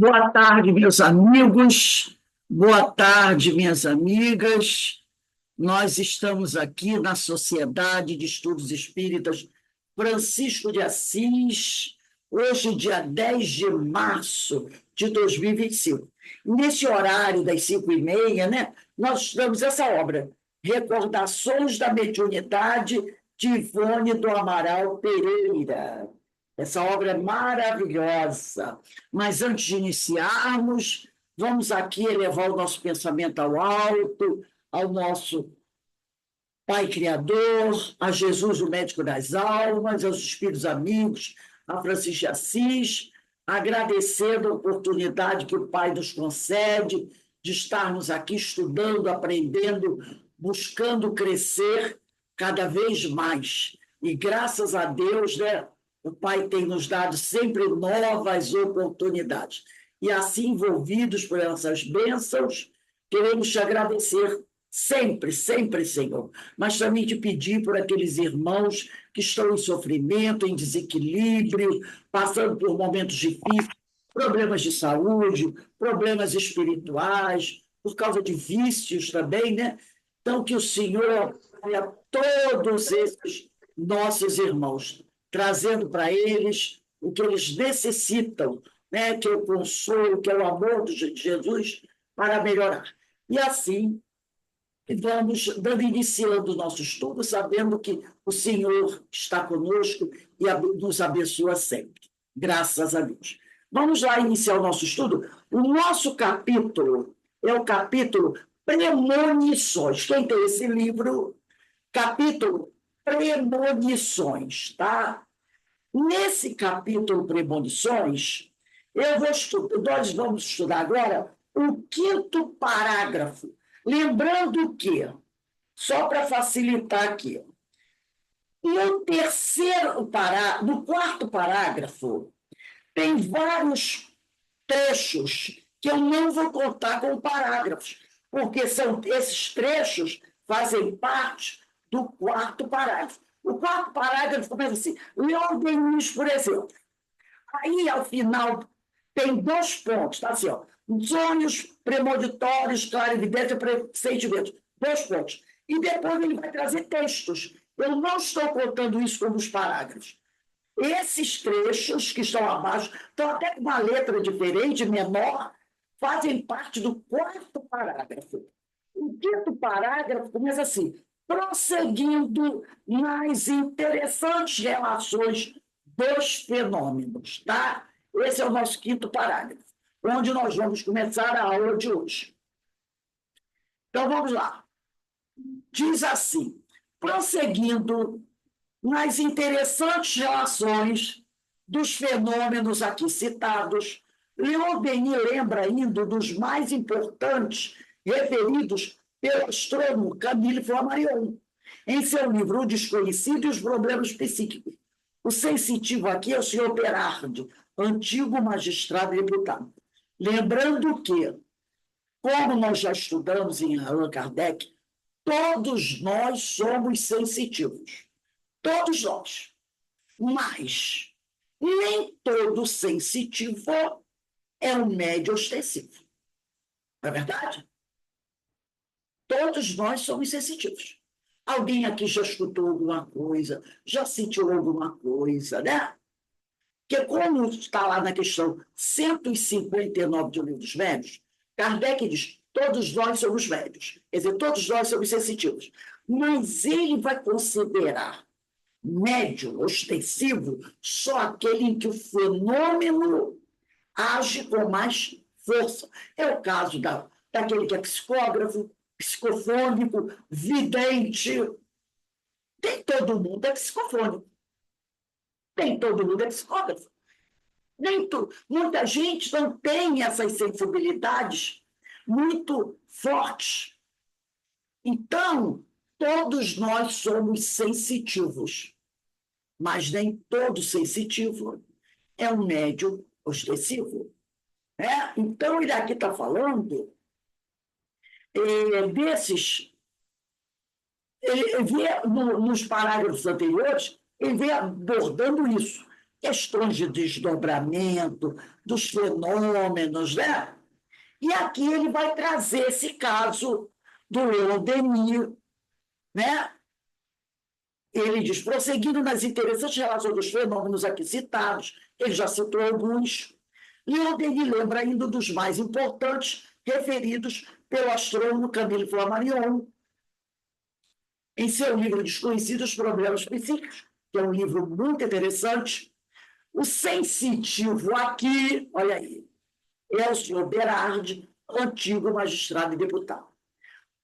Boa tarde, meus amigos. Boa tarde, minhas amigas. Nós estamos aqui na Sociedade de Estudos Espíritas Francisco de Assis, hoje, dia 10 de março de 2025. Nesse horário das 5h30, né, nós estudamos essa obra, Recordações da Mediunidade, de Ivone do Amaral Pereira. Essa obra é maravilhosa. Mas antes de iniciarmos, vamos aqui elevar o nosso pensamento ao alto, ao nosso Pai Criador, a Jesus, o médico das almas, aos espíritos amigos, a Francisco de Assis, agradecendo a oportunidade que o Pai nos concede de estarmos aqui estudando, aprendendo, buscando crescer cada vez mais. E graças a Deus, né, o Pai tem nos dado sempre novas oportunidades. E assim, envolvidos por essas bênçãos, queremos te agradecer sempre, sempre, Senhor, mas também te pedir por aqueles irmãos que estão em sofrimento, em desequilíbrio, passando por momentos difíceis, problemas de saúde, problemas espirituais, por causa de vícios também, né? Então, que o Senhor apoie todos esses nossos irmãos, trazendo para eles o que eles necessitam, né? Que é o consolo, que é o amor de Jesus para melhorar. E assim, vamos iniciando o nosso estudo, sabendo que o Senhor está conosco e nos abençoa sempre. Graças a Deus. Vamos lá iniciar o nosso estudo. O nosso capítulo é o capítulo Premonições. Quem tem esse livro? Capítulo Premonições, tá? Nesse capítulo Premonições, nós vamos estudar agora o quinto parágrafo. Lembrando que, só para facilitar aqui, no quarto parágrafo, tem vários trechos que eu não vou contar como parágrafos, porque esses trechos fazem parte do quarto parágrafo. O quarto parágrafo começa assim: Leon Denis, por exemplo. Aí, ao final, tem 2 pontos, tá assim, ó, sonhos premonitórios, clarividência, pressentimentos, 2 pontos. E depois ele vai trazer textos. Eu não estou contando isso como os parágrafos. Esses trechos que estão abaixo, estão até com uma letra diferente, menor, fazem parte do quarto parágrafo. O quinto parágrafo começa assim: prosseguindo nas interessantes relações dos fenômenos, tá? Esse é o nosso quinto parágrafo, onde nós vamos começar a aula de hoje. Então, vamos lá. Diz assim: prosseguindo nas interessantes relações dos fenômenos aqui citados, Leon Denis lembra ainda dos mais importantes referidos pelo astrônomo Camille Flammarion, em seu livro O Desconhecido e os Problemas Psíquicos. O sensitivo aqui é o senhor Berardi, antigo magistrado deputado. Lembrando que, como nós já estudamos em Allan Kardec, todos nós somos sensitivos. Todos nós. Mas nem todo sensitivo é um médio ostensivo. Não é verdade? Todos nós somos sensitivos. Alguém aqui já escutou alguma coisa, já sentiu alguma coisa, né? Porque como está lá na questão 159 do Livro dos Médios, Kardec diz: todos nós somos médios, quer dizer, todos nós somos sensitivos. Mas ele vai considerar médio, ostensivo, só aquele em que o fenômeno age com mais força. É o caso daquele que é psicógrafo, psicofônico, vidente. Nem todo mundo é psicofônico. Nem todo mundo é psicógrafo. Muita gente não tem essas sensibilidades muito fortes. Então, todos nós somos sensitivos, mas nem todo sensitivo é um médium ostensivo. Né? Então, ele aqui está falando desses. Ele vê, nos parágrafos anteriores, ele vem abordando isso. questões de desdobramento, dos fenômenos, né? E aqui ele vai trazer esse caso do Leon Denis, né? Ele diz, prosseguindo nas interessantes relações dos fenômenos aqui citados, ele já citou alguns, Leon Denis lembra ainda dos mais importantes, referidos pelo astrônomo Camille Flammarion, em seu livro Desconhecidos Problemas Psíquicos, que é um livro muito interessante. O sensitivo aqui, olha aí, é o senhor Berardi, antigo magistrado e deputado.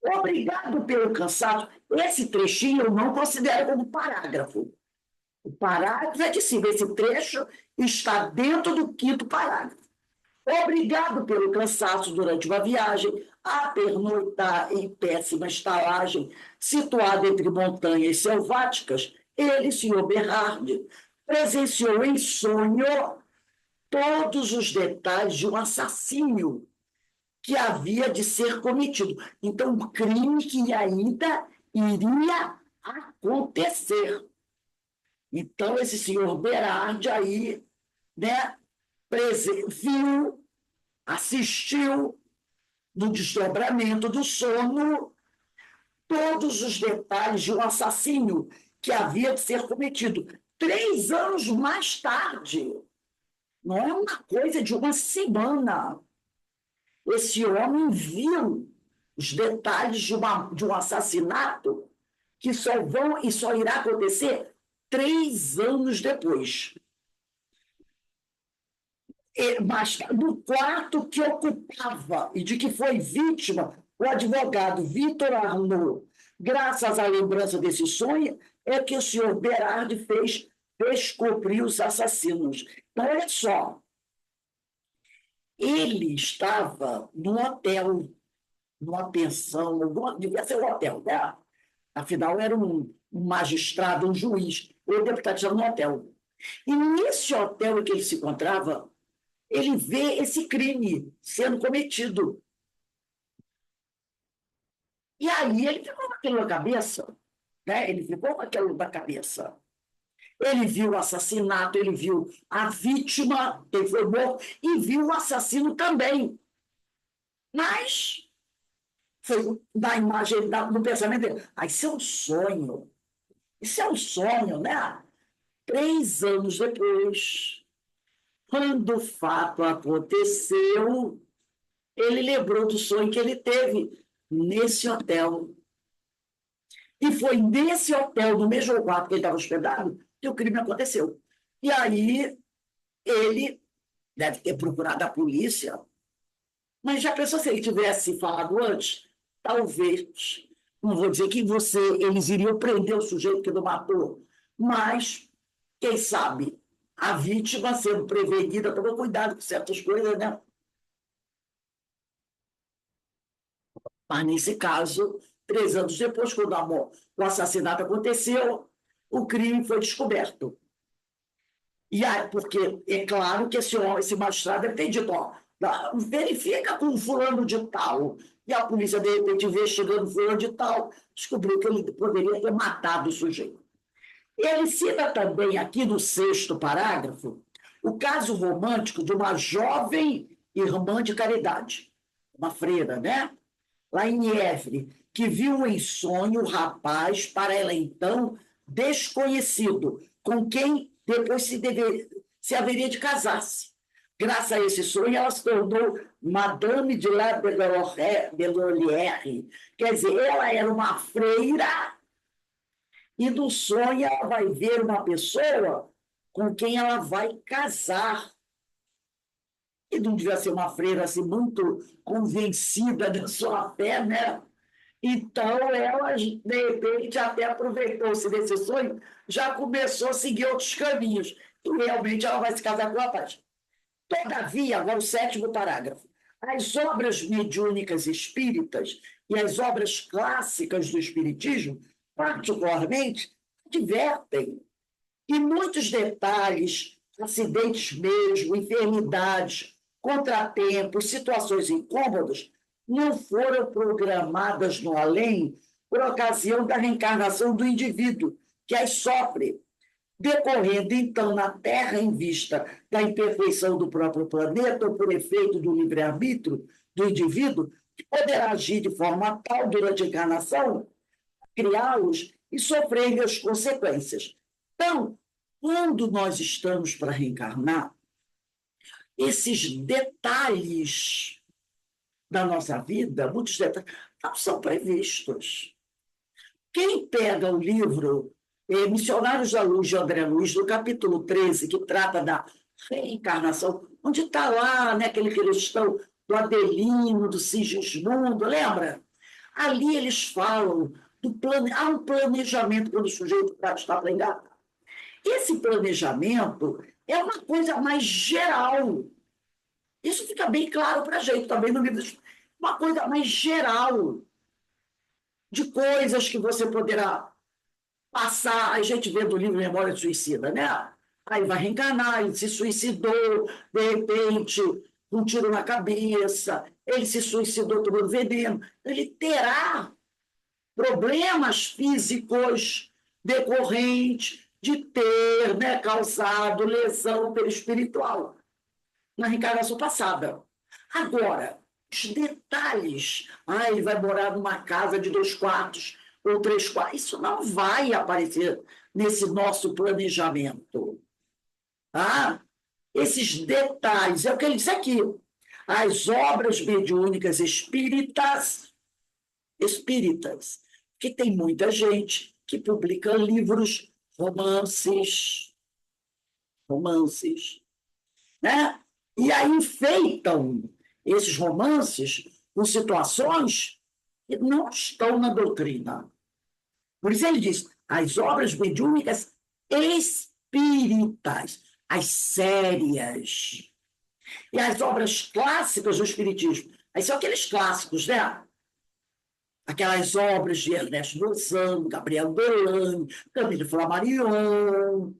Obrigado pelo cansaço. Esse trechinho eu não considero como parágrafo. O parágrafo é de cima. Esse trecho está dentro do quinto parágrafo. Obrigado pelo cansaço durante uma viagem a pernoitar em péssima estalagem, situada entre montanhas selváticas. Ele, senhor Berardi, presenciou em sonho todos os detalhes de um assassínio que havia de ser cometido. Então, um crime que ainda iria acontecer. Então, esse senhor Berardi aí, né, viu, assistiu no desdobramento do sono todos os detalhes de um assassínio que havia de ser cometido 3 anos mais tarde. Não é uma coisa de uma semana. Esse homem viu os detalhes de um assassinato que só irá acontecer 3 anos depois. Mas no quarto que ocupava e de que foi vítima o advogado Vitor Arnaud, graças à lembrança desse sonho, é que o senhor Berardi fez descobrir os assassinos. Então, olha só, ele estava no hotel, numa pensão, devia ser um hotel, né? Afinal, era um magistrado, um juiz, o deputado estava no hotel. E nesse hotel em que ele se encontrava, ele vê esse crime sendo cometido. E aí ele ficou com aquilo na cabeça, né? Ele ficou com aquilo na cabeça. Ele viu o assassinato, ele viu a vítima, que foi morto, e viu o assassino também. Mas foi da imagem, no pensamento dele. Ah, isso é um sonho. Isso é um sonho, né? 3 anos depois, quando o fato aconteceu, ele lembrou do sonho que ele teve nesse hotel. E foi nesse hotel, no mesmo quarto que ele estava hospedado, que o crime aconteceu. E aí ele deve ter procurado a polícia, mas já pensou se ele tivesse falado antes? Talvez, não vou dizer que eles iriam prender o sujeito que não matou, mas, quem sabe, a vítima sendo prevenida, tomou cuidado com certas coisas, né? Mas, nesse caso, 3 anos depois, quando o assassinato aconteceu, o crime foi descoberto. E aí, porque é claro que esse magistrado deve ter dito, ó, verifica com fulano de tal. E a polícia, de repente, investigando fulano de tal, descobriu que ele poderia ter matado o sujeito. Ele cita também aqui no 6º parágrafo o caso romântico de uma jovem irmã de caridade, uma freira, né? Lá em Nievre, que viu em sonho o rapaz, para ela então, desconhecido, com quem depois se haveria de casar-se. Graças a esse sonho, ela se tornou Madame de la Bellolière. Quer dizer, ela era uma freira e no sonho ela vai ver uma pessoa com quem ela vai casar. E não devia ser uma freira assim, muito convencida da sua fé, né? Então, ela, de repente, até aproveitou-se desse sonho, já começou a seguir outros caminhos. E realmente ela vai se casar com o rapaz. Todavia, agora o 7º parágrafo. As obras mediúnicas espíritas e as obras clássicas do espiritismo, particularmente, divertem. E muitos detalhes, acidentes mesmo, enfermidades, contratempos, situações incômodas, não foram programadas no além por ocasião da reencarnação do indivíduo, que as sofre, decorrendo, então, na Terra em vista da imperfeição do próprio planeta, ou por efeito do livre-arbítrio do indivíduo, que poderá agir de forma tal durante a encarnação, criá-los e sofrer as consequências. Então, quando nós estamos para reencarnar, esses detalhes da nossa vida, muitos detalhes, não são previstos. Quem pega o livro Missionários da Luz, de André Luiz, no capítulo 13, que trata da reencarnação, onde está lá, né, aquele cristão do Adelino, do Sigismundo, lembra? Ali eles falam há um planejamento quando o sujeito está para enganar. Esse planejamento é uma coisa mais geral. Isso fica bem claro para a gente também no livro. Uma coisa mais geral de coisas que você poderá passar. A gente vê do livro Memória de Suicida, né? Aí vai reencarnar, ele se suicidou, de repente, um tiro na cabeça, ele se suicidou tomando veneno. Ele terá problemas físicos decorrentes de ter, né, causado lesão perispiritual na reencarnação passada. Agora, os detalhes, ele vai morar numa casa de 2 quartos ou 3 quartos, isso não vai aparecer nesse nosso planejamento. Tá? Esses detalhes, é o que ele diz aqui, as obras mediúnicas espíritas, que tem muita gente que publica livros, romances, né? E aí enfeitam esses romances com situações que não estão na doutrina. Por isso ele diz, as obras mediúnicas espíritas, as sérias, e as obras clássicas do espiritismo. Aí são aqueles clássicos, né? Aquelas obras de Ernesto Lozano, Gabriel Delane, Camille Flammarion,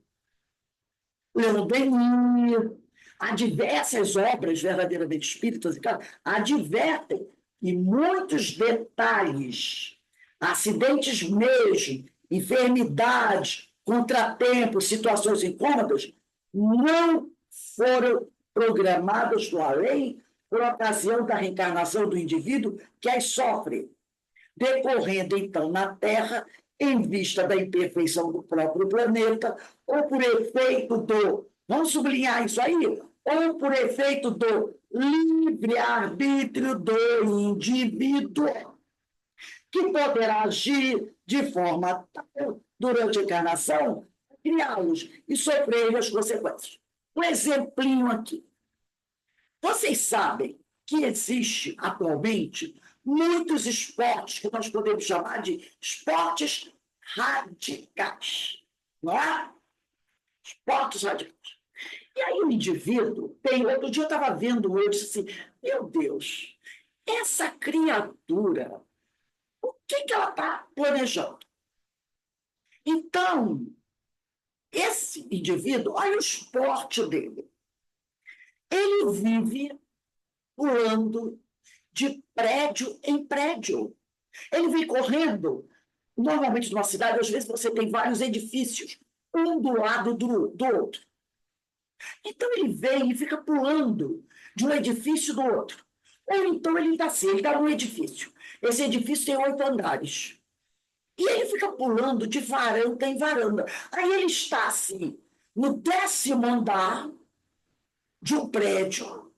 Leon Denis. Há diversas obras verdadeiramente espíritas, advertem que muitos detalhes, acidentes mesmo, enfermidades, contratempos, situações incômodas, não foram programadas do além por ocasião da reencarnação do indivíduo que as sofre, decorrendo, então, na Terra, em vista da imperfeição do próprio planeta, ou por efeito do, vamos sublinhar isso aí, ou por efeito do livre-arbítrio do indivíduo, que poderá agir de forma tal, durante a encarnação, criá-los e sofrer as consequências. Um exemplinho aqui. Vocês sabem que existe atualmente muitos esportes que nós podemos chamar de esportes radicais, não é? Esportes radicais. E aí o indivíduo tem... Outro dia eu estava vendo, eu disse assim, meu Deus, essa criatura, o que ela está planejando? Então, esse indivíduo, olha o esporte dele. Ele vive pulando de prédio em prédio. Ele vem correndo. Normalmente, numa cidade, às vezes você tem vários edifícios, um do lado do outro. Então, ele vem e fica pulando de um edifício do outro. Ou então, ele está assim, ele está num edifício. Esse edifício tem 8 andares. E ele fica pulando de varanda em varanda. Aí ele está assim, no 10º andar de um prédio,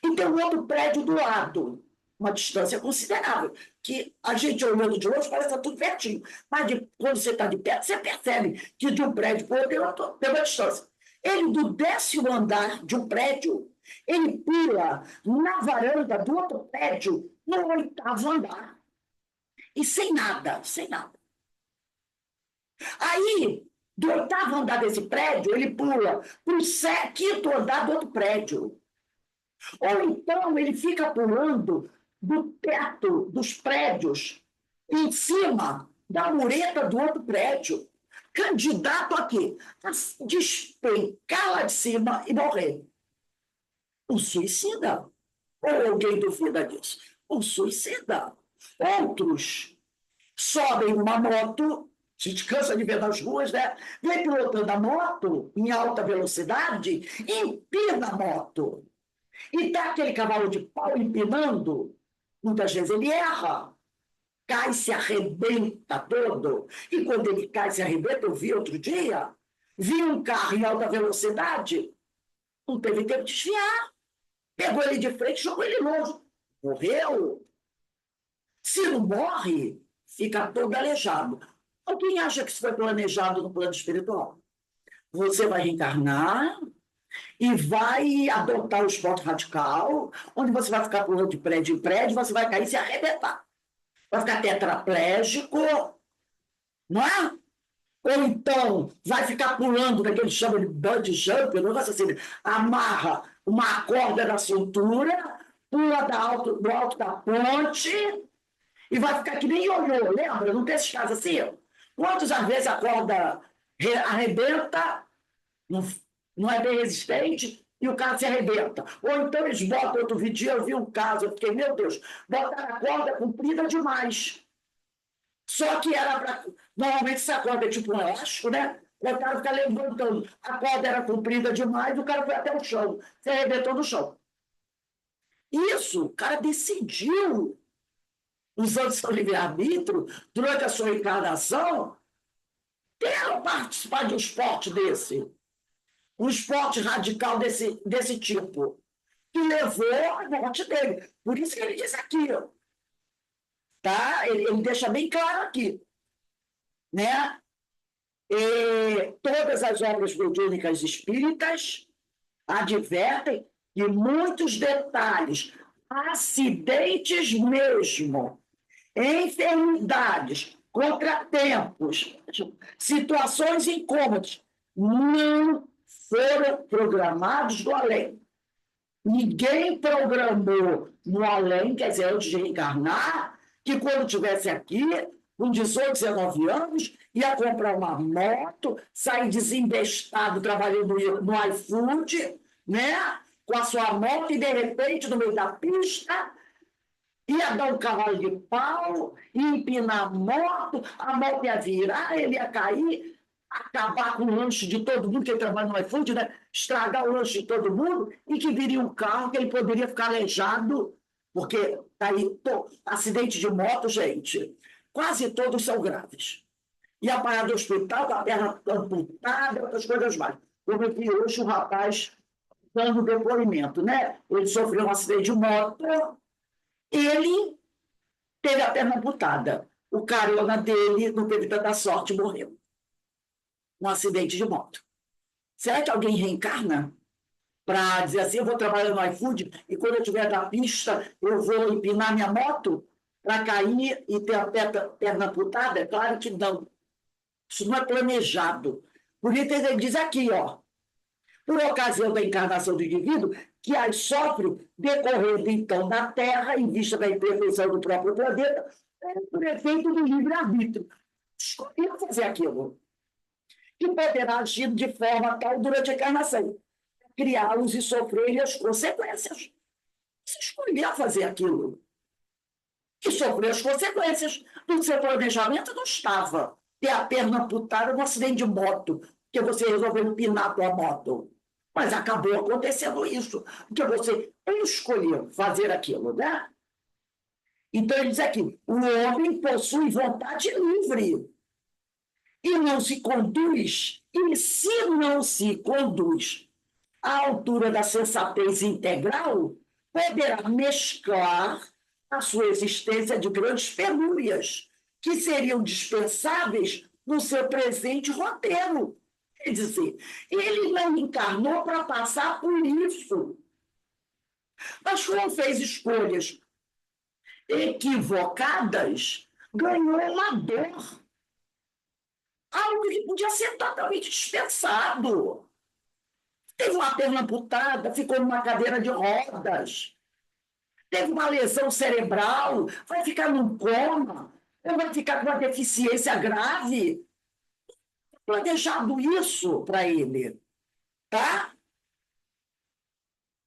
e tem um outro prédio do lado, uma distância considerável, que a gente olhando de longe parece que está tudo pertinho, mas quando você está de perto, você percebe que de um prédio para o outro tem uma distância. Ele, do 10º andar de um prédio, ele pula na varanda do outro prédio, no 8º andar. E sem nada, sem nada. Aí, do 8º andar desse prédio, ele pula para o 5º andar do outro prédio. Ou então ele fica pulando do teto dos prédios em cima da mureta do outro prédio, candidato a quê? A despencar lá de cima e morrer. Um suicida. Ou alguém duvida disso? Um suicida. Outros sobem numa moto A gente cansa de ver nas ruas, né? Vem pilotando a moto em alta velocidade e empina a moto. E tá aquele cavalo de pau empinando, muitas vezes ele erra, cai, se arrebenta todo. E quando ele cai, se arrebenta, eu vi outro dia, vi um carro em alta velocidade, não teve tempo de desviar. Pegou ele de frente e jogou ele longe. Morreu. Se não morre, fica todo aleijado. Alguém acha que isso foi planejado no plano espiritual? Você vai reencarnar e vai adotar o esporte radical, onde você vai ficar pulando de prédio em prédio, você vai cair e se arrebentar. Vai ficar tetraplégico, não é? Ou então vai ficar pulando daquele chama de bungee jump, um negócio assim, amarra uma corda na cintura, pula do alto da ponte e vai ficar que nem ioiô, lembra? Não tem esses casos assim? Quantas vezes a corda arrebenta, não, não é bem resistente, e o cara se arrebenta. Ou então eles botam, outro vídeo, eu vi um caso, eu fiquei, meu Deus, botaram a corda comprida demais. Só que era para. Normalmente essa corda é tipo um elástico, né? O cara fica levantando. A corda era comprida demais, o cara foi até o chão, se arrebentou no chão. Isso, o cara decidiu, usando seu livre-arbítrio, durante a sua encarnação, quero participar de um esporte desse. Um esporte radical desse tipo. Que levou à morte dele. Por isso que ele diz aqui, tá? Ele deixa bem claro aqui, né? Todas as obras mediúnicas espíritas advertem que muitos detalhes, acidentes mesmo, enfermidades, contratempos, situações incômodas, não foram programados do além. Ninguém programou no além, quer dizer, antes de reencarnar, que quando estivesse aqui, com 18, 19 anos, ia comprar uma moto, sair desembestado trabalhando no iFood, né? Com a sua moto, e de repente, no meio da pista, ia dar um cavalo de pau, ia empinar a moto ia virar, ele ia cair, acabar com o lanche de todo mundo, que ele trabalha no iFood, né? Estragar o lanche de todo mundo, e que viria um carro que ele poderia ficar aleijado, porque tá aí, acidente de moto, gente, quase todos são graves. Ia parar do hospital com a perna amputada, outras coisas mais. Como eu vi hoje um rapaz dando depoimento, né? Ele sofreu um acidente de moto, ele teve a perna amputada. O carona dele não teve tanta sorte, morreu. Um acidente de moto. Será que alguém reencarna para dizer assim, eu vou trabalhar no iFood e quando eu estiver na pista eu vou empinar minha moto para cair e ter a perna amputada? Claro que não. Isso não é planejado. Por isso ele diz aqui, ó, por ocasião da encarnação do indivíduo, que as sofre decorrendo, então, da Terra, em vista da imperfeição do próprio planeta, por efeito do livre-arbítrio. Escolheu fazer aquilo. E poderá agir de forma tal durante a encarnação, criá-los e sofrer as consequências. Você escolheu fazer aquilo. E sofrer as consequências. No seu planejamento não estava ter a perna amputada num acidente de moto, que você resolveu empinar a tua moto. Mas acabou acontecendo isso, porque você escolheu fazer aquilo, né? Então ele diz aqui, o homem possui vontade livre e não se conduz, e se não se conduz à altura da sensatez integral, poderá mesclar a sua existência de grandes penúrias, que seriam dispensáveis no seu presente roteiro. Quer dizer, ele não encarnou para passar por isso. Mas como fez escolhas equivocadas, ganhou uma dor. Algo que podia ser totalmente dispensado. Teve uma perna amputada, ficou numa cadeira de rodas. Teve uma lesão cerebral, vai ficar num coma, vai ficar com uma deficiência grave. Planejado isso para ele, tá?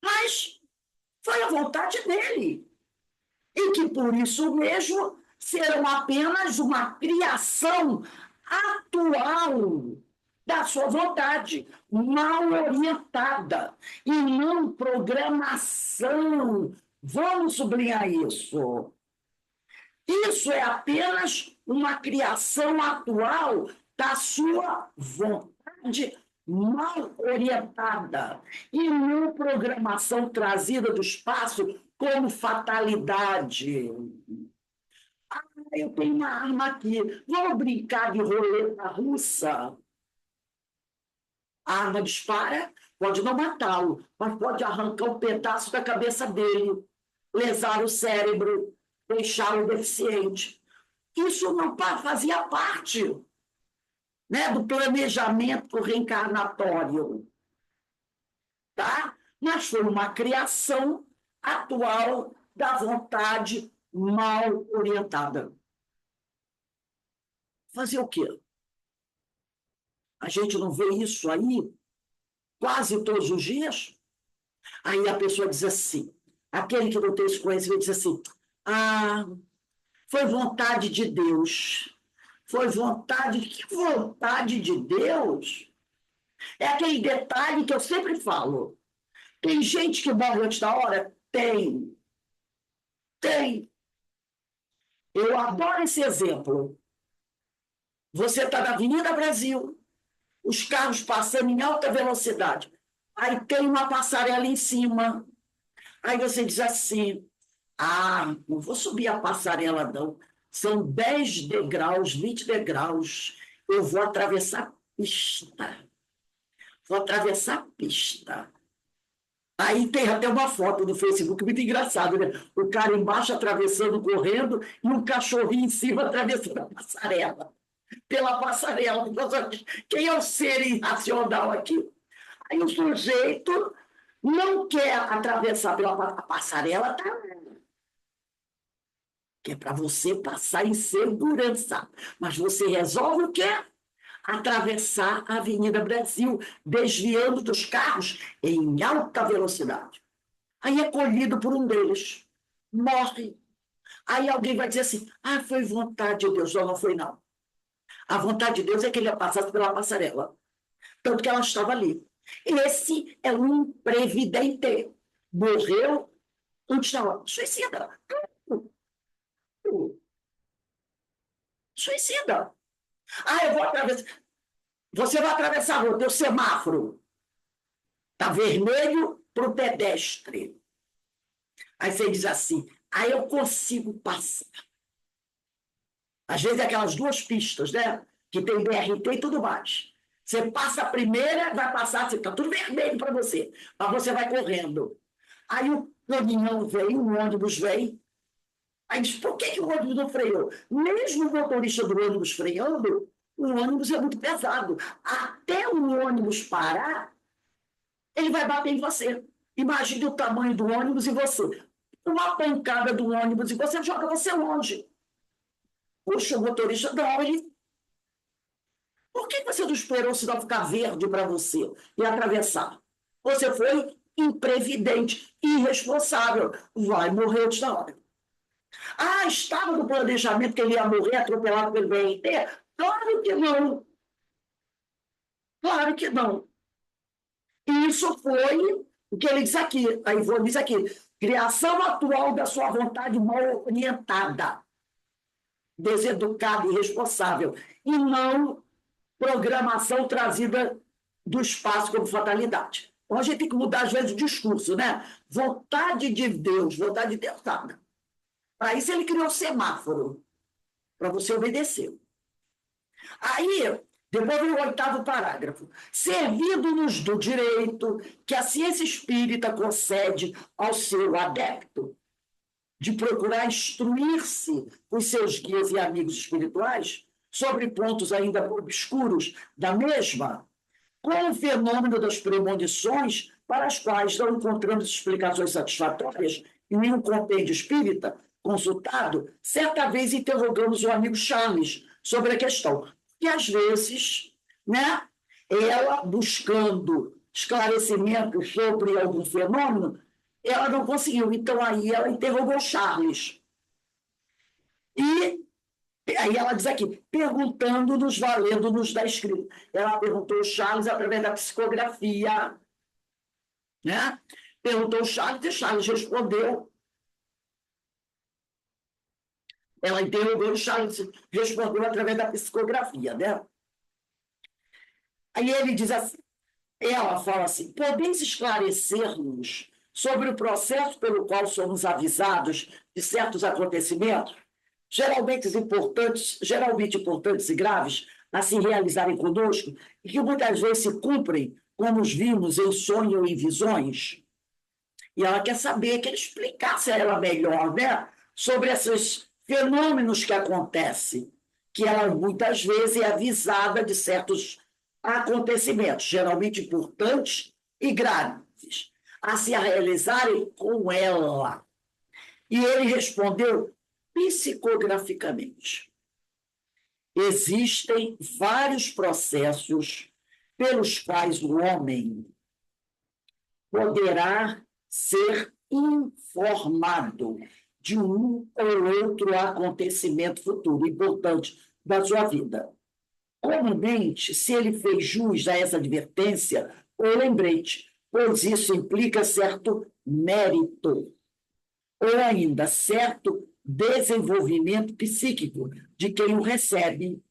Mas foi a vontade dele. E que, por isso mesmo, serão apenas uma criação atual da sua vontade, mal orientada, e não programação. Vamos sublinhar isso. Isso é apenas uma criação atual da sua vontade mal orientada, e não programação trazida do espaço como fatalidade. Eu tenho uma arma aqui. Vamos brincar de roleta russa? A arma dispara, pode não matá-lo, mas pode arrancar um pedaço da cabeça dele, lesar o cérebro, deixá-lo deficiente. Isso não fazia parte, né, do planejamento reencarnatório, tá? Mas foi uma criação atual da vontade mal orientada. Fazer o quê? A gente não vê isso aí quase todos os dias? Aí a pessoa diz assim, aquele que não tem esse conhecimento diz assim, foi vontade de Deus. Foi vontade, que vontade de Deus? É aquele detalhe que eu sempre falo. Tem gente que morre antes da hora? Tem. Tem. Eu adoro esse exemplo. Você está na Avenida Brasil, os carros passando em alta velocidade. Aí tem uma passarela em cima. Aí você diz assim, não vou subir a passarela, não. São 10 degraus, 20 degraus. Eu vou atravessar a pista. Vou atravessar a pista. Aí tem até uma foto no Facebook muito engraçada, né? O cara embaixo atravessando, correndo, e um cachorrinho em cima atravessando a passarela. Pela passarela. Quem é o ser irracional aqui? Aí o sujeito não quer atravessar pela passarela, tá? Que é para você passar em segurança. Mas você resolve o quê? Atravessar a Avenida Brasil, desviando dos carros em alta velocidade. Aí é colhido por um deles, morre. Aí alguém vai dizer assim, foi vontade de Deus. Não, não foi não. A vontade de Deus é que ele ia passar pela passarela. Tanto que ela estava ali. Esse é um imprevidente. Morreu antes da hora. Suicida. Suicida. Eu vou atravessar. Você vai atravessar a rua, tem o semáforo. Está vermelho para o pedestre. Aí você diz assim, eu consigo passar. Às vezes é aquelas duas pistas, né? Que tem BRT e tudo mais. Você passa a primeira, vai passar, está tudo vermelho para você. Mas você vai correndo. Aí o caminhão vem, o ônibus vem. Aí diz, por que o ônibus não freou? Mesmo o motorista do ônibus freando, o ônibus é muito pesado. Até o ônibus parar, ele vai bater em você. Imagine o tamanho do ônibus e você. Uma pancada do ônibus e você joga você longe. Puxa, o motorista não, ele... Por que você não esperou o sinal ficar verde para você e atravessar? Você foi imprevidente, irresponsável. Vai morrer antes da hora. Estava no planejamento que ele ia morrer atropelado pelo BRT? Claro que não. Claro que não. E isso foi o que ele diz aqui, a Ivone diz aqui, criação atual da sua vontade mal orientada, deseducada e irresponsável, e não programação trazida do espaço como fatalidade. Então a gente tem que mudar, às vezes, o discurso, né? Vontade de Deus, nada. Para isso ele criou o semáforo, para você obedecer. Aí, depois vem o 8º parágrafo. Servindo-nos do direito que a ciência espírita concede ao seu adepto de procurar instruir-se com os seus guias e amigos espirituais sobre pontos ainda obscuros da mesma, com o fenômeno das premonições para as quais não encontramos explicações satisfatórias em nenhum compêndio espírita consultado, certa vez interrogamos o amigo Charles sobre a questão. E, às vezes, né, ela, buscando esclarecimento sobre algum fenômeno, ela não conseguiu. Então, aí ela interrogou Charles. E Aí ela diz aqui, perguntando-nos, valendo-nos da escrita. Ela perguntou ao Charles através da psicografia, né? Perguntou ao Charles e Charles respondeu. Ela interrogou o Charles, respondeu através da psicografia, né? Aí ele diz assim, ela fala assim, podeis esclarecer-nos sobre o processo pelo qual somos avisados de certos acontecimentos, geralmente importantes e graves, a se realizarem conosco, e que muitas vezes se cumprem, como os vimos em sonho ou em visões? E ela quer saber que ele explicasse a ela melhor, né, sobre esses fenômenos que acontecem, que ela muitas vezes é avisada de certos acontecimentos, geralmente importantes e graves, a se realizarem com ela. E ele respondeu psicograficamente. Existem vários processos pelos quais o homem poderá ser informado de um ou outro acontecimento futuro importante da sua vida. Comumente, se ele fez jus a essa advertência ou lembrete, pois isso implica certo mérito, ou ainda certo desenvolvimento psíquico de quem o recebe.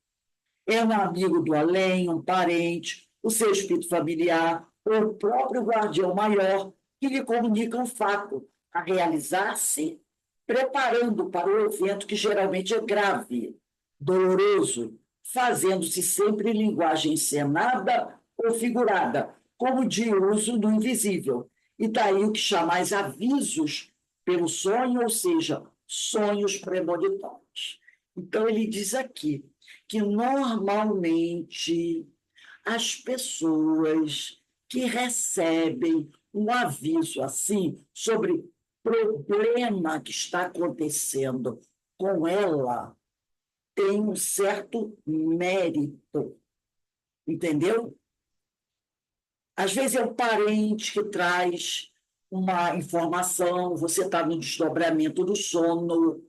É um amigo do além, um parente, o seu espírito familiar, ou o próprio guardião maior, que lhe comunica um fato a realizar-se, preparando para o evento que geralmente é grave, doloroso, fazendo-se sempre em linguagem encenada ou figurada, como de uso do invisível. E daí o que chamais avisos pelo sonho, ou seja, sonhos premonitórios. Então, ele diz aqui que normalmente as pessoas que recebem um aviso assim sobre problema que está acontecendo com ela têm um certo mérito, entendeu? Às vezes é o parente que traz uma informação, você está no desdobramento do sono,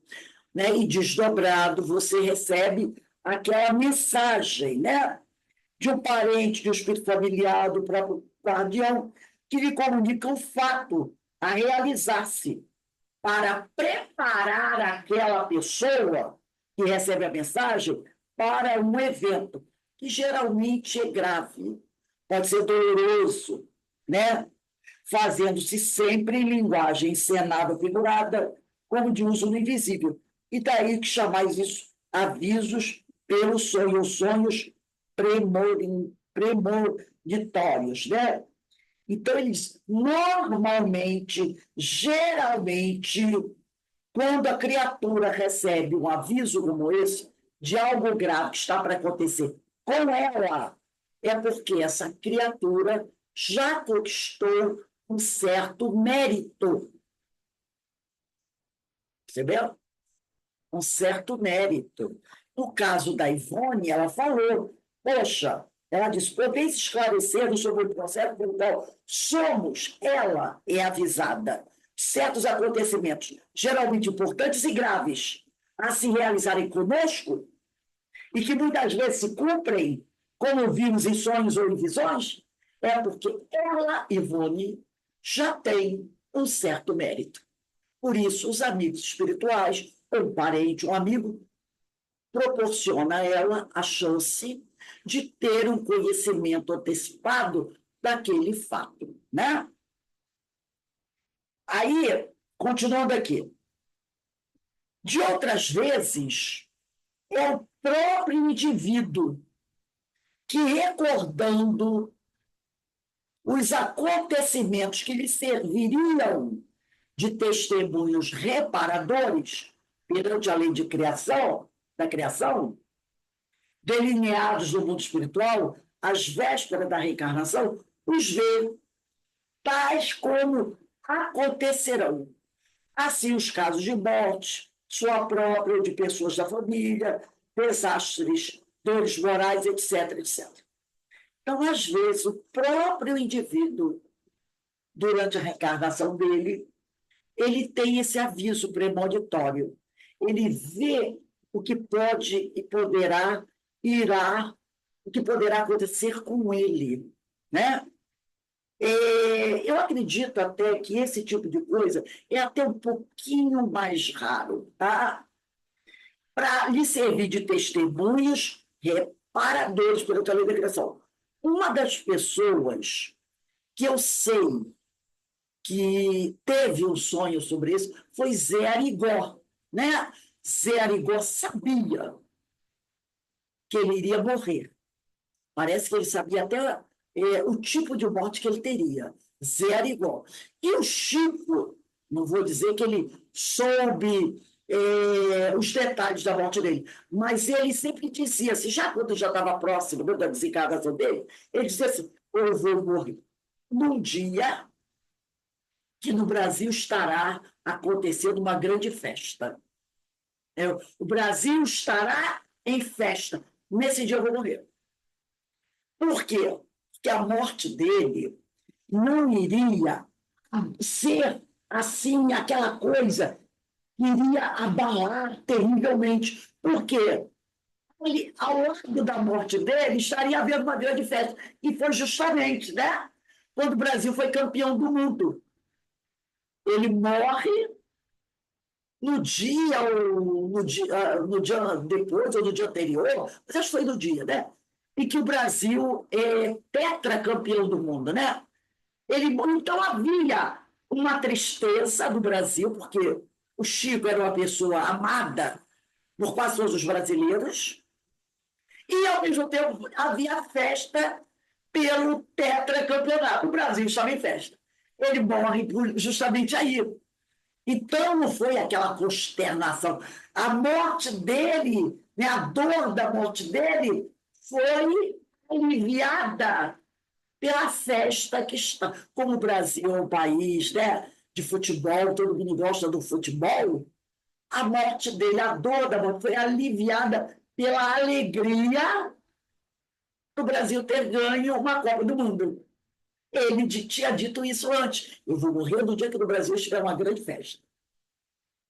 né? E desdobrado você recebe aquela mensagem, né? De um parente, de um espírito familiar, do próprio guardião, que lhe comunica um fato a realizar-se para preparar aquela pessoa que recebe a mensagem para um evento que geralmente é grave, pode ser doloroso, né? Fazendo-se sempre em linguagem encenada ou figurada, como de uso no invisível. E daí que chamais isso avisos pelo sonho, sonhos premonitórios, né? Então, eles normalmente, geralmente, quando a criatura recebe um aviso como esse, de algo grave que está para acontecer com ela, é porque essa criatura já conquistou um certo mérito. Percebeu? Um certo mérito. No caso da Ivone, ela falou, poxa, ela disse, podeis esclarecer sobre o processo pelo qual somos, ela é avisada, certos acontecimentos, geralmente importantes e graves, a se realizarem conosco, e que muitas vezes se cumprem, como vimos em sonhos ou em visões, é porque ela, Ivone, já tem um certo mérito. Por isso, os amigos espirituais, um parente, um amigo, proporciona a ela a chance de ter um conhecimento antecipado daquele fato, né? Aí, continuando aqui, de outras vezes, é o próprio indivíduo que, recordando os acontecimentos que lhe serviriam de testemunhos reparadores perante a lei de criação, da criação, delineados no mundo espiritual, às vésperas da reencarnação, os vê tais como acontecerão. Assim, os casos de morte, sua própria ou de pessoas da família, desastres, dores morais, etc, etc. Então, às vezes, o próprio indivíduo, durante a reencarnação dele, ele tem esse aviso premonitório. Ele vê o que pode e poderá, irá, o que poderá acontecer com ele, né? Eu acredito até que esse tipo de coisa é até um pouquinho mais raro, tá? Para lhe servir de testemunhos reparadores pela tua lei da criação. Uma das pessoas que eu sei que teve um sonho sobre isso foi Zé Arigó, né? Zé Arigó sabia que ele iria morrer. Parece que ele sabia até o tipo de morte que ele teria. Zé Arigó. E o Chico, não vou dizer que ele soube os detalhes da morte dele, mas ele sempre dizia assim, já quando já estava próximo da desencarnação dele, ele dizia assim, eu vou morrer num dia que no Brasil estará acontecendo uma grande festa. O Brasil estará em festa. Nesse dia eu vou morrer. Por quê? Porque a morte dele não iria ser assim aquela coisa que iria abalar terrivelmente. Por quê? Ele, ao lado da morte dele, estaria havendo uma grande festa. E foi justamente, né? Quando o Brasil foi campeão do mundo. Ele morre no dia depois ou no dia anterior, mas acho que foi no dia, né? E que o Brasil é tetracampeão do mundo, né? Então havia uma tristeza do Brasil, porque o Chico era uma pessoa amada por quase todos os brasileiros, e ao mesmo tempo havia festa pelo tetracampeonato. O Brasil estava em festa. Ele morre justamente aí. Então, não foi aquela consternação. A morte dele, né, a dor da morte dele, foi aliviada pela festa que está. Como o Brasil é um país, né, de futebol, todo mundo gosta do futebol, a morte dele, a dor da morte, foi aliviada pela alegria do Brasil ter ganho uma Copa do Mundo. Ele tinha dito isso antes. Eu vou morrer no dia que no Brasil estiver uma grande festa.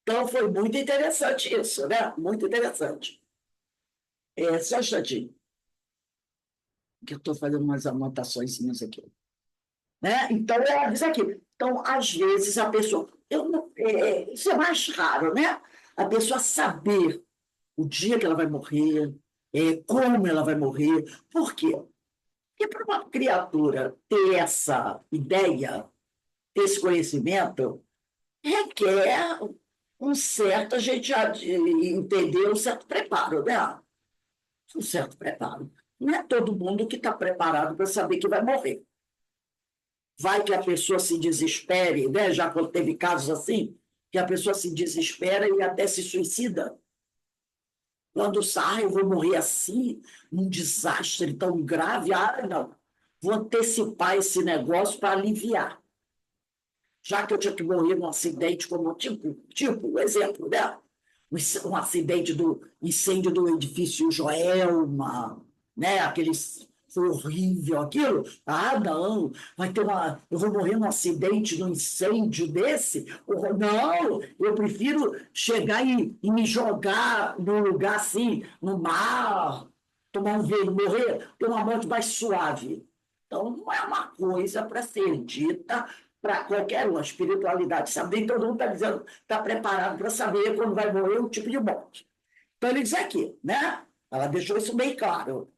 Então, foi muito interessante isso, né? Muito interessante. Só um instantinho, que eu estou fazendo umas anotações aqui. Né? Então, ela diz aqui. Então, às vezes, a pessoa. Isso é mais raro, né? A pessoa saber o dia que ela vai morrer, como ela vai morrer. Por quê? Porque para uma criatura ter essa ideia, ter esse conhecimento, requer um certo, a gente já entendeu, um certo preparo, né? Um certo preparo. Não é todo mundo que está preparado para saber que vai morrer. Vai que a pessoa se desespere, né? Já teve casos assim, que a pessoa se desespera e até se suicida. Quando sai, eu vou morrer assim, num desastre tão grave. Ah, não. Vou antecipar esse negócio para aliviar. Já que eu tinha que morrer num acidente como tipo, exemplo, né? Um acidente do incêndio do edifício Joelma, né? Foi horrível aquilo. Ah, não, eu vou morrer num acidente, num incêndio desse? Não, eu prefiro chegar e me jogar num lugar assim, no mar, tomar um vinho, morrer, ter uma morte mais suave. Então, não é uma coisa para ser dita para qualquer uma espiritualidade, sabe? Nem todo mundo está dizendo, está preparado para saber quando vai morrer o tipo de morte. Então, ele diz aqui, né? Ela deixou isso bem claro.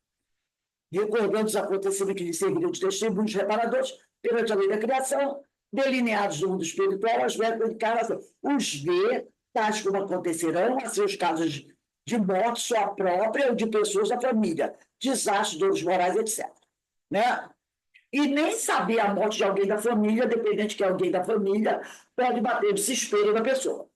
Recordando os acontecimentos que lhe serviram de testemunhos reparadores perante a lei da criação, delineados do mundo espiritual às vésperas de encarnação. Os vê, tais como acontecerão a seus casos de morte, sua própria ou de pessoas da família, desastres, dores morais, etc. Né? E nem saber a morte de alguém da família, dependente que é alguém da família, pode bater o desespero da pessoa.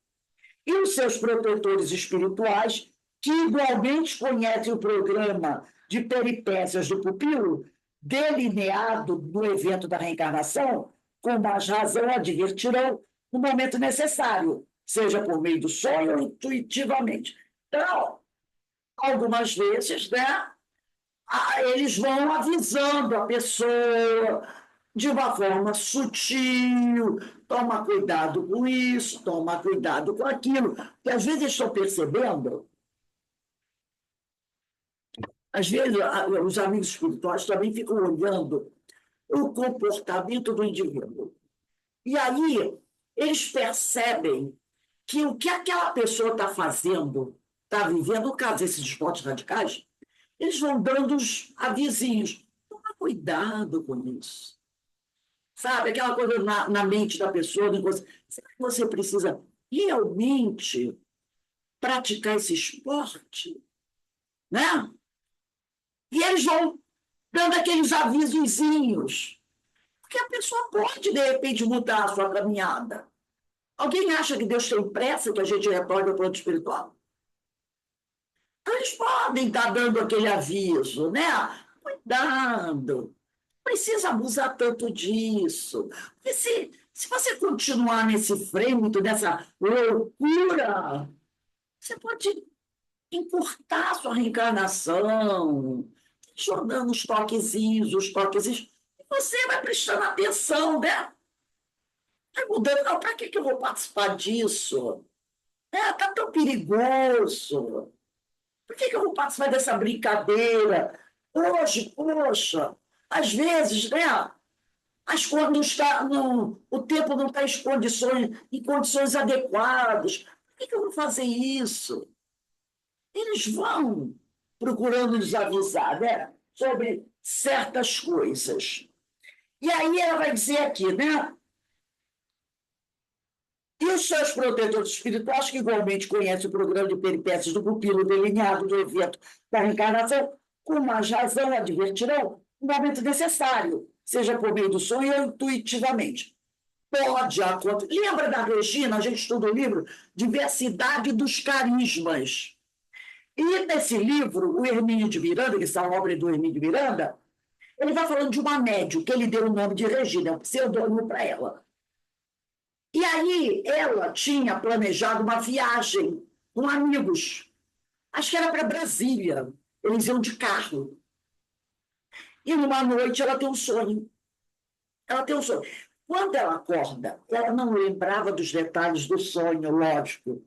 E os seus protetores espirituais, que igualmente conhecem o programa de peripécias do pupilo, delineado no evento da reencarnação, com mais razão advertirão no momento necessário, seja por meio do sonho ou intuitivamente. Então, algumas vezes, né, eles vão avisando a pessoa de uma forma sutil, toma cuidado com isso, toma cuidado com aquilo, porque às vezes estão percebendo Às vezes, os amigos espirituais também ficam olhando o comportamento do indivíduo. E aí, eles percebem que o que aquela pessoa está fazendo, está vivendo, no caso desses esportes radicais, eles vão dando os avisinhos. Toma cuidado com isso. Sabe, aquela coisa na mente da pessoa, será que você precisa realmente praticar esse esporte? Né? E eles vão dando aqueles avisozinhos, porque a pessoa pode, de repente, mudar a sua caminhada. Alguém acha que Deus tem pressa que a gente retorne ao plano espiritual? Então, eles podem estar dando aquele aviso, né? Cuidado, não precisa abusar tanto disso. Porque se você continuar nesse frêmito, nessa loucura, você pode encurtar a sua reencarnação, jogando os toquezinhos, e você vai prestando atenção, né? Vai mudando, não, para que eu vou participar disso? Tá tão perigoso. Por que eu vou participar dessa brincadeira? Hoje, poxa, às vezes, né? Quando está, não, o tempo não está em condições adequadas. Por que eu vou fazer isso? Eles vão procurando nos avisar, né? Sobre certas coisas. E aí ela vai dizer aqui, né? E os seus protetores espirituais, que igualmente conhecem o programa de peripécias do pupilo delineado do evento da reencarnação, com mais razão advertirão no momento necessário, seja por meio do sonho ou intuitivamente. Pode acontecer. Lembra da Regina? A gente estuda o livro Diversidade dos Carismas. E nesse livro, o Hermínio de Miranda, que está a obra do Hermínio de Miranda, ele vai falando de uma médium, que ele deu o nome de Regina, um pseudônimo para ela. E aí ela tinha planejado uma viagem com amigos. Acho que era para Brasília. Eles iam de carro. E numa noite ela tem um sonho. Ela tem um sonho. Quando ela acorda, ela não lembrava dos detalhes do sonho, lógico.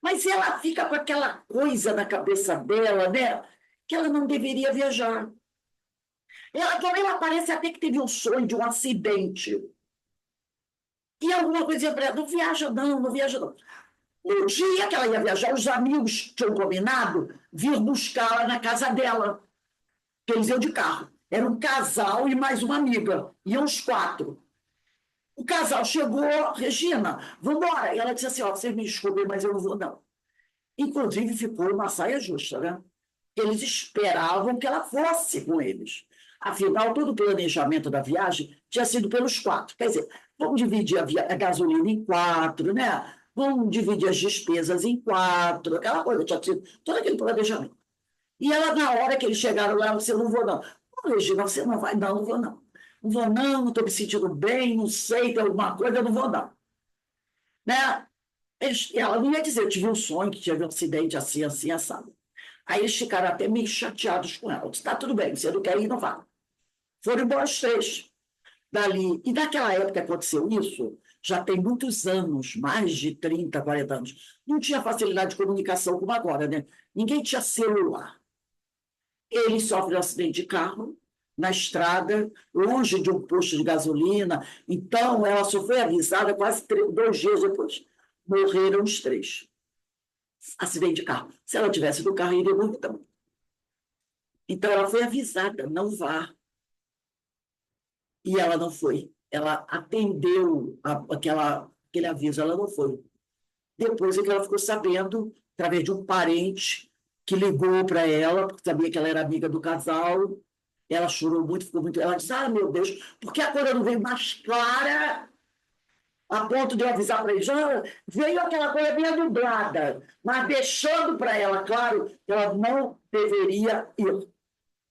Mas ela fica com aquela coisa na cabeça dela, né? Que ela não deveria viajar. Ela parece até que teve um sonho de um acidente. E alguma coisa para ela, não viaja não, não viaja não. No dia que ela ia viajar, os amigos tinham combinado vir buscá-la na casa dela, que eles iam de carro. Era um casal e mais uma amiga, iam os 4. O casal chegou, Regina, vamos embora. E ela disse assim, vocês me desculpem, mas eu não vou não. Inclusive ficou uma saia justa, né? Eles esperavam que ela fosse com eles. Afinal, todo o planejamento da viagem tinha sido pelos 4. Quer dizer, vamos dividir a gasolina em 4, né? Vamos dividir as despesas em 4, aquela coisa, tinha sido todo aquele planejamento. E ela, na hora que eles chegaram lá, ela disse, eu não vou não. Regina, você não vai? Não, não vou não. Não vou não, não estou me sentindo bem, não sei, tem alguma coisa, eu não vou não. Né? Ela não ia dizer, eu tive um sonho que tive um acidente assim, assim, assado. Aí eles ficaram até meio chateados com ela. Eu disse, tá tudo bem, você não quer ir, não vá. Foram embora os 3 dali. E naquela época que aconteceu isso, já tem muitos anos, mais de 30, 40 anos. Não tinha facilidade de comunicação como agora, né? Ninguém tinha celular. Ele sofre um acidente de carro na estrada, longe de um posto de gasolina. Então, ela só foi avisada quase 2 dias depois. Morreram os 3. Acidente de carro. Se ela tivesse no carro, iria morrer também. Então, ela foi avisada, não vá. E ela não foi. Ela atendeu aquele aviso, ela não foi. Depois é que ela ficou sabendo, através de um parente que ligou para ela, porque sabia que ela era amiga do casal. Ela chorou muito, ficou muito. Ela disse: ah, meu Deus, porque a coisa não veio mais clara a ponto de eu avisar para eles? Veio aquela coisa bem nublada, mas deixando para ela claro que ela não deveria ir.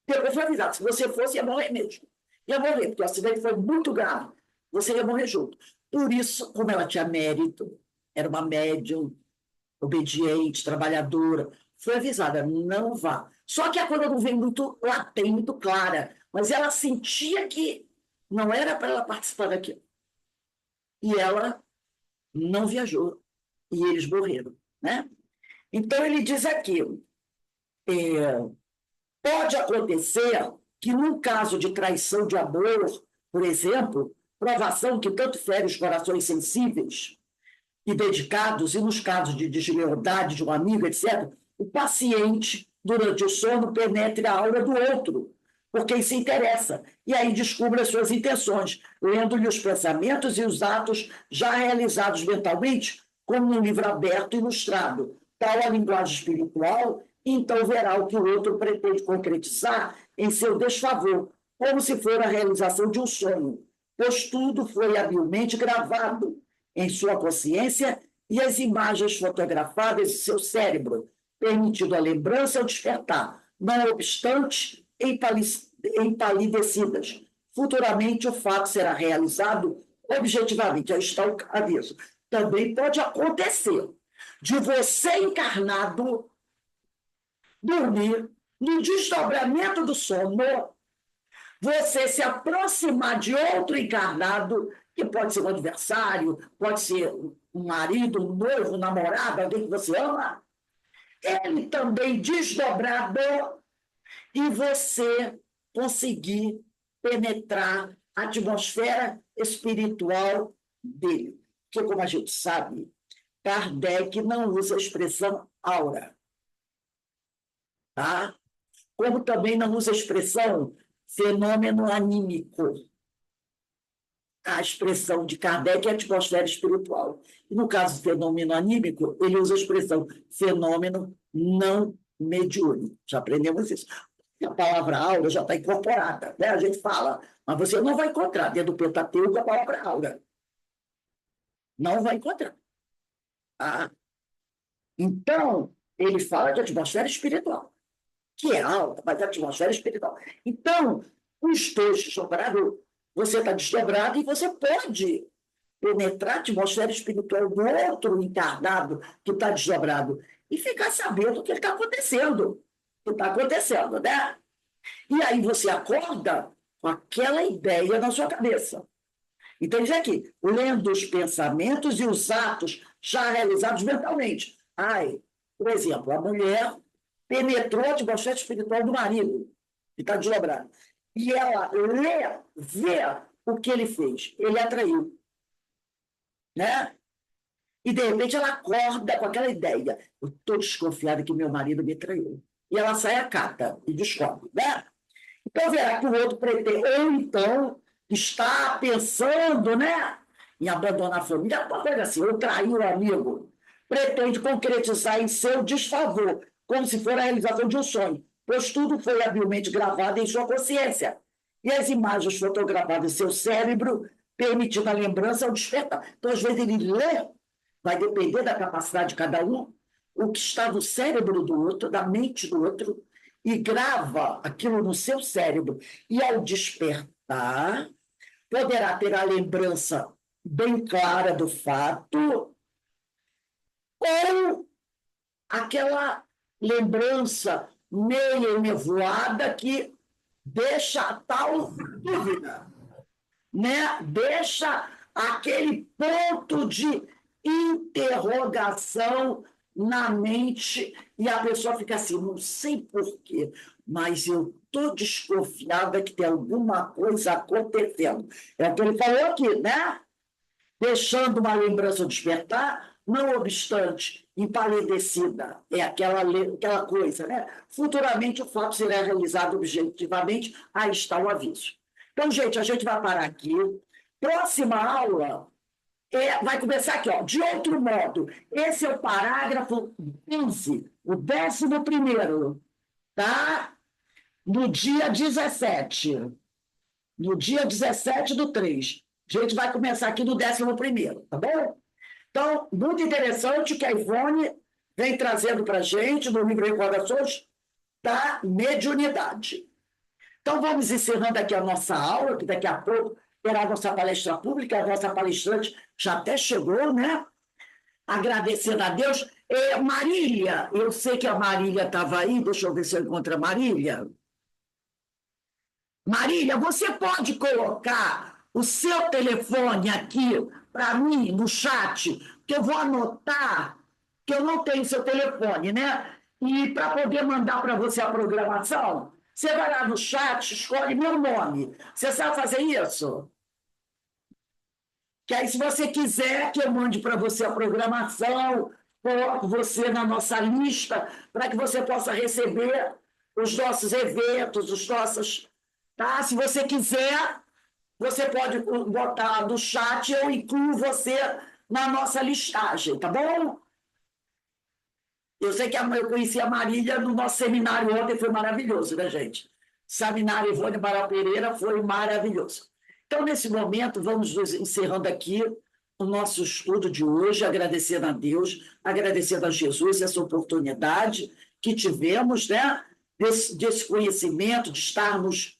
Depois foi avisado: se você fosse, ia morrer mesmo. Ia morrer, porque o acidente foi muito grave. Você ia morrer junto. Por isso, como ela tinha mérito, era uma médium, obediente, trabalhadora, foi avisada: não vá. Só que a coisa não veio muito latente, muito clara, mas ela sentia que não era para ela participar daquilo. E ela não viajou. E eles morreram. Né? Então, ele diz aqui: é, Pode acontecer que, num caso de traição de amor, por exemplo, provação que tanto fere os corações sensíveis e dedicados, e nos casos de deslealdade de um amigo, etc., o paciente, durante o sono, penetre a aura do outro, por quem se interessa, e aí descubra as suas intenções, lendo-lhe os pensamentos e os atos já realizados mentalmente, como num livro aberto e ilustrado. Tal a linguagem espiritual, então verá o que o outro pretende concretizar em seu desfavor, como se for a realização de um sonho, pois tudo foi habilmente gravado em sua consciência e as imagens fotografadas em seu cérebro, permitindo a lembrança ao despertar, não obstante empalidecidas. Futuramente, o fato será realizado objetivamente. Aí está o aviso. Também pode acontecer de você encarnado dormir, no desdobramento do sono, você se aproximar de outro encarnado, que pode ser um adversário, pode ser um marido, um noivo, um namorado, alguém que você ama, ele também desdobrado, e você conseguir penetrar a atmosfera espiritual dele. Porque, como a gente sabe, Kardec não usa a expressão aura, tá? Como também não usa a expressão fenômeno anímico. A expressão de Kardec é atmosfera espiritual. E no caso do fenômeno anímico, ele usa a expressão fenômeno não mediúnico. Já aprendemos isso. A palavra aura já está incorporada, né? A gente fala, mas você não vai encontrar dentro do Pentateuco a palavra aura. Não vai encontrar. Ah. Então, ele fala de atmosfera espiritual, que é alta, mas é atmosfera espiritual. Então, os dois desdobrados, você está desdobrado e você pode penetrar a atmosfera espiritual do outro encarnado que está desdobrado e ficar sabendo o que está acontecendo. O que está acontecendo, né? E aí você acorda com aquela ideia na sua cabeça. Então, diz aqui, lendo os pensamentos e os atos já realizados mentalmente. Ai, por exemplo, a mulher penetrou a atmosfera espiritual do marido, que está desdobrado. E ela vê o que ele fez. Ele atraiu. Né? E, de repente, ela acorda com aquela ideia. Eu estou desconfiada que meu marido me traiu. E ela sai a cata e descobre. Né? Então, verá que o outro pretende, ou então está pensando, né, em abandonar a família, uma coisa assim, ou trair o amigo, pretende concretizar em seu desfavor, como se for a realização de um sonho, pois tudo foi habilmente gravado em sua consciência. E as imagens fotografadas em seu cérebro, permitindo a lembrança ao despertar. Então, às vezes, ele lê, vai depender da capacidade de cada um, o que está no cérebro do outro, da mente do outro, e grava aquilo no seu cérebro. E, ao despertar, poderá ter a lembrança bem clara do fato ou aquela lembrança meio nevoada que deixa a tal dúvida, né? Deixa aquele ponto de interrogação na mente e a pessoa fica assim, não sei por quê, mas eu estou desconfiada que tem alguma coisa acontecendo. É o que ele falou aqui, né? Deixando uma lembrança despertar, não obstante, empalidecida, é aquela coisa, né? Futuramente o fato será realizado objetivamente, aí está o aviso. Então, gente, a gente vai parar aqui. Próxima aula vai começar aqui, ó, de outro modo. Esse é o parágrafo 15, o 11º, tá? No dia 17. No dia 17/3. A gente vai começar aqui no 11º, tá bom? Então, muito interessante o que a Ivone vem trazendo para a gente no livro Recordações da Mediunidade. Então, vamos encerrando aqui a nossa aula, que daqui a pouco terá a nossa palestra pública, a nossa palestrante já até chegou, né? Agradecendo a Deus. Marília, eu sei que a Marília estava aí, deixa eu ver se eu encontro a Marília. Marília, você pode colocar o seu telefone aqui para mim no chat, que eu vou anotar, que eu não tenho seu telefone, né? E para poder mandar para você a programação. Você vai lá no chat, escolhe meu nome. Você sabe fazer isso? Que aí, se você quiser que eu mande para você a programação, coloco você na nossa lista, para que você possa receber os nossos eventos, os nossos. Tá? Se você quiser, você pode botar no chat, eu incluo você na nossa listagem, tá bom? Eu sei que eu conheci a Marília no nosso seminário ontem, foi maravilhoso, né, gente? Seminário Ivone Amaral Pereira foi maravilhoso. Então, nesse momento, vamos nos encerrando aqui o nosso estudo de hoje, agradecendo a Deus, agradecendo a Jesus essa oportunidade que tivemos, né, desse conhecimento, de estarmos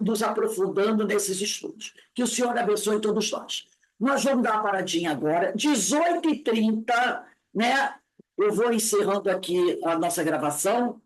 nos aprofundando nesses estudos. Que o Senhor abençoe todos nós. Nós vamos dar uma paradinha agora, 18h30, né? Eu vou encerrando aqui a nossa gravação,